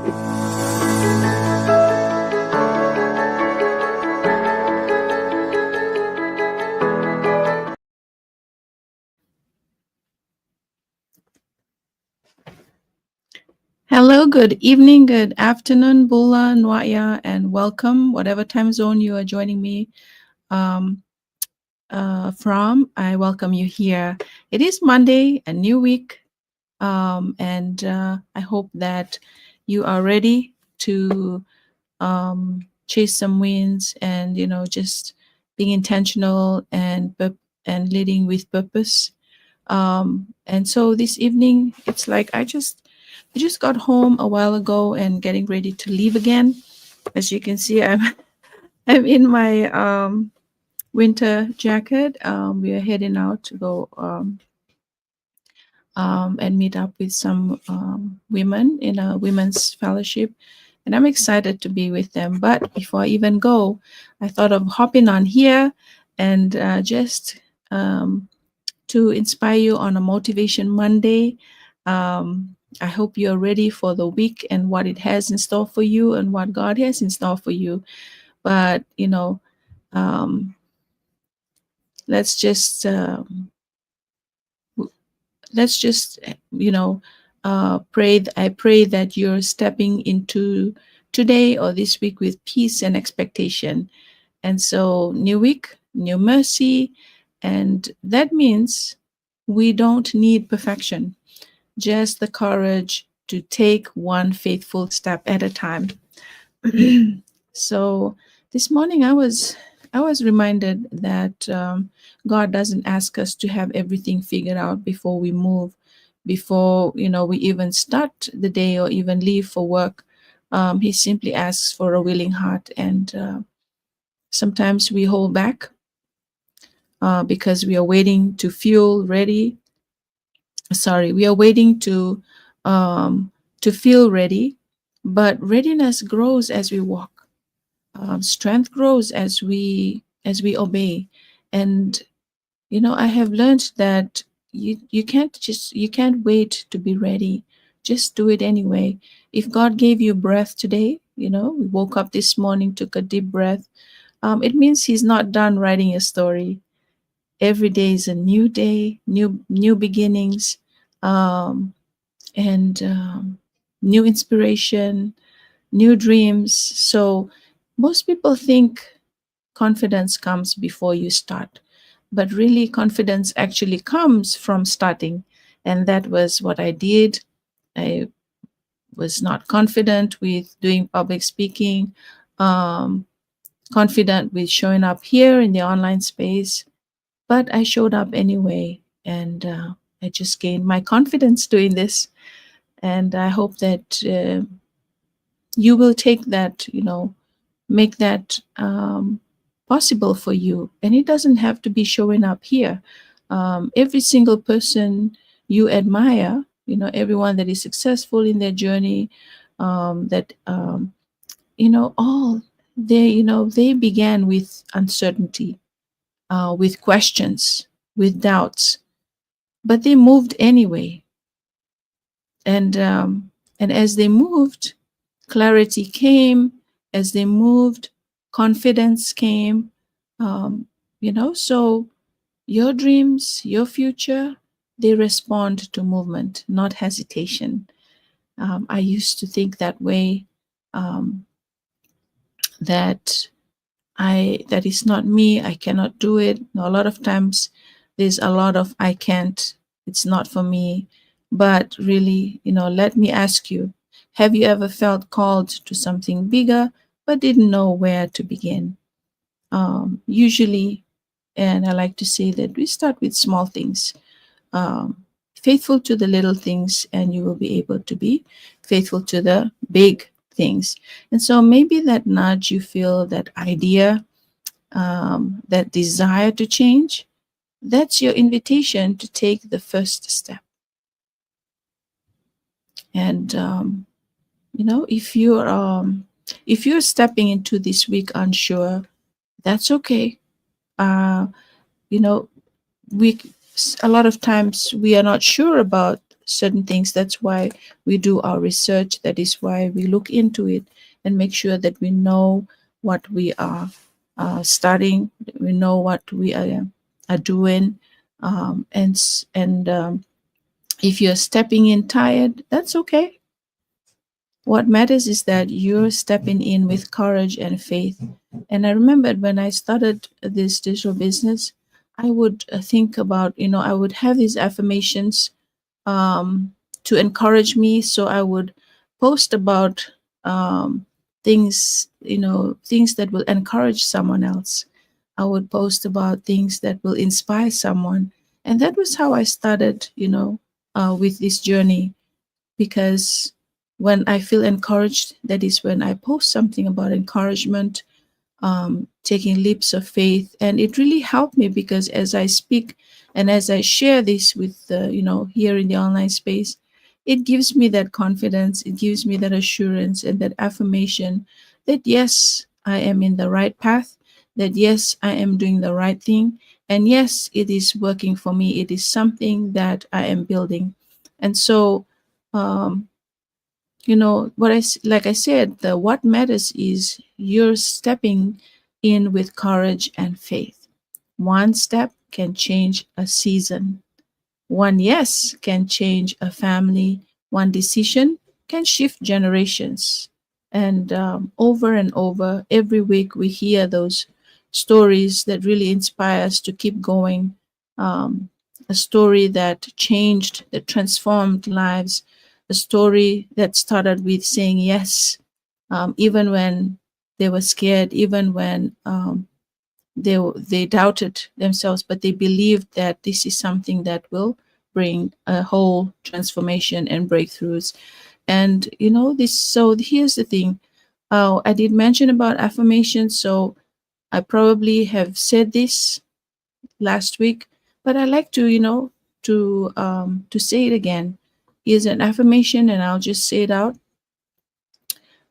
Hello, good evening, good afternoon, Bula, Nwaya, and welcome, whatever time zone you are joining me um, from. I welcome you here. It is Monday, a new week, and I hope that you are ready to chase some wins and just being intentional and leading with purpose. And so this evening, it's like I just got home a while ago and getting ready to leave again. As you can see, I'm I'm in my winter jacket. We are heading out to go and meet up with some women in a women's fellowship, and I'm excited to be with them. But before I even go, I thought of hopping on here and just to inspire you on a Motivation Monday. I hope you're ready for the week and what it has in store for you and what God has in store for you. But, um, let's just, let's just, pray. I pray that you're stepping into today or this week with peace and expectation. And so, new week, new mercy. And that means we don't need perfection, just the courage to take one faithful step at a time. So this morning I was reminded that God doesn't ask us to have everything figured out before we move, before we even start the day or even leave for work. He simply asks for a willing heart, and sometimes we hold back because we are waiting to feel ready. Sorry, we are waiting to feel ready, but readiness grows as we walk. Strength grows as we obey. And I have learned that you can't wait to be ready. Just do it anyway. If God gave you breath today, we woke up this morning, took a deep breath. It means He's not done writing a story. Every day is a new day, new beginnings, um, and new inspiration, new dreams. So most people think confidence comes before you start, but really confidence actually comes from starting. And that was what I did. I was not confident with doing public speaking, um, confident with showing up here in the online space, but I showed up anyway, and I just gained my confidence doing this. And I hope that you will take that, make that possible for you. And it doesn't have to be showing up here. Every single person you admire, everyone that is successful in their journey, that all they began with uncertainty, with questions, with doubts, but they moved anyway. And as they moved, clarity came. As they moved, confidence came. So your dreams, your future, they respond to movement, not hesitation. I used to think that way, um, that that is not me. I cannot do it. A lot of times, there's a lot of I can't. It's not for me. But really, let me ask you: have you ever felt called to something bigger but didn't know where to begin? Usually, and I like to say that we start with small things. Um, Faithful to the little things, and you will be able to be faithful to the big things. And so maybe that nudge you feel, that idea, that desire to change, that's your invitation to take the first step. And if you're stepping into this week unsure, that's okay. uh, you know we A lot of times we are not sure about certain things. That's why we do our research. That is why we look into it and make sure that we know what we are studying. We know what we are doing. And if you're stepping in tired, that's okay. What matters is that you're stepping in with courage and faith. And I remembered when I started this digital business, I would think about, I would have these affirmations um, to encourage me. So I would post about um, things, things that will encourage someone else. I would post about things that will inspire someone. And that was how I started, with this journey, because when I feel encouraged, that is when I post something about encouragement, taking leaps of faith. And it really helped me, because as I speak and as I share this with, here in the online space, it gives me that confidence, it gives me that assurance and that affirmation that yes, I am in the right path, that yes, I am doing the right thing, and yes, it is working for me. It is something that I am building. And so, um, like I said, the what matters is you're stepping in with courage and faith. One step can change a season. One yes can change a family. One decision can shift generations. And over and over, every week we hear those stories that really inspire us to keep going. Um, a story that changed, that transformed lives, a story that started with saying yes, even when they were scared, even when they doubted themselves, but they believed that this is something that will bring a whole transformation and breakthroughs. And this. So here's the thing. I did mention about affirmation, so I probably have said this last week, but I like to to say it again. Here's an affirmation, and I'll just say it out.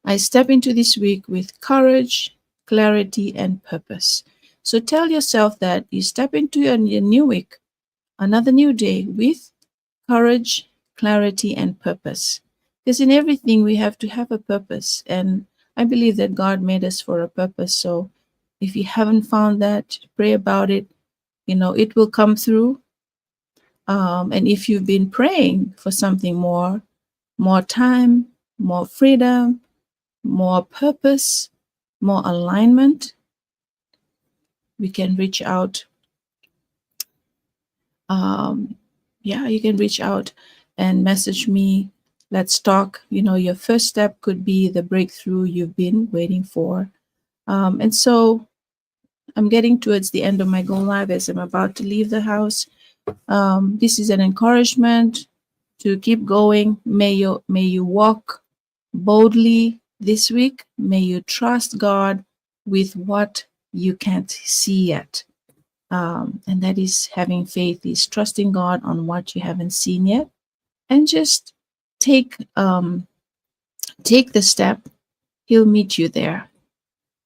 I step into this week with courage, clarity, and purpose. So tell yourself that you step into your new week, another new day, with courage, clarity, and purpose. Because in everything, we have to have a purpose. And I believe that God made us for a purpose. So if you haven't found that, pray about it. It will come through. And if you've been praying for something more time, more freedom, more purpose, more alignment, we can reach out. Yeah, you can reach out and message me. Let's talk. Your first step could be the breakthrough you've been waiting for. And so I'm getting towards the end of my Go Live as I'm about to leave the house. This is an encouragement to keep going. May you walk boldly this week. May you trust God with what you can't see yet. And that is having faith, is trusting God on what you haven't seen yet, and just take the step. He'll meet you there,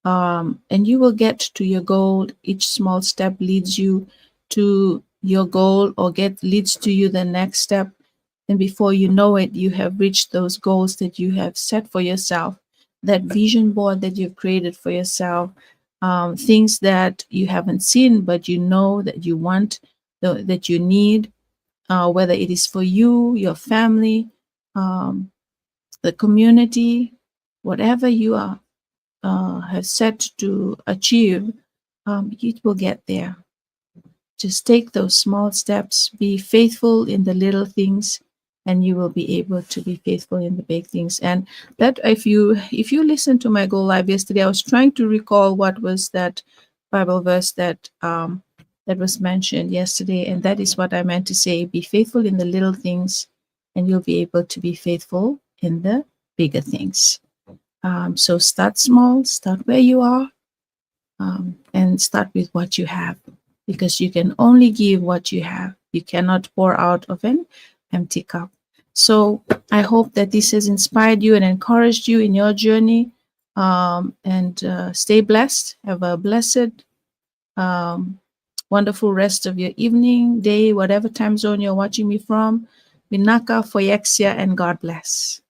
and you will get to your goal. Each small step leads you to your goal, or get leads to you the next step, and before you know it, you have reached those goals that you have set for yourself, that vision board that you've created for yourself, things that you haven't seen but you know that you want, that you need, whether it is for you, your family, um, the community, whatever you are have set to achieve, you will get there. Just take those small steps, be faithful in the little things, and you will be able to be faithful in the big things. And that, if you listen to my Go Live yesterday, I was trying to recall what was that Bible verse that was mentioned yesterday, and that is what I meant to say: be faithful in the little things, and you'll be able to be faithful in the bigger things. So start small, start where you are, and start with what you have, because you can only give what you have. You cannot pour out of an empty cup. So I hope that this has inspired you and encouraged you in your journey. And stay blessed. Have a blessed, um, wonderful rest of your evening, day, whatever time zone you're watching me from. Minaka, Foyexia, and God bless.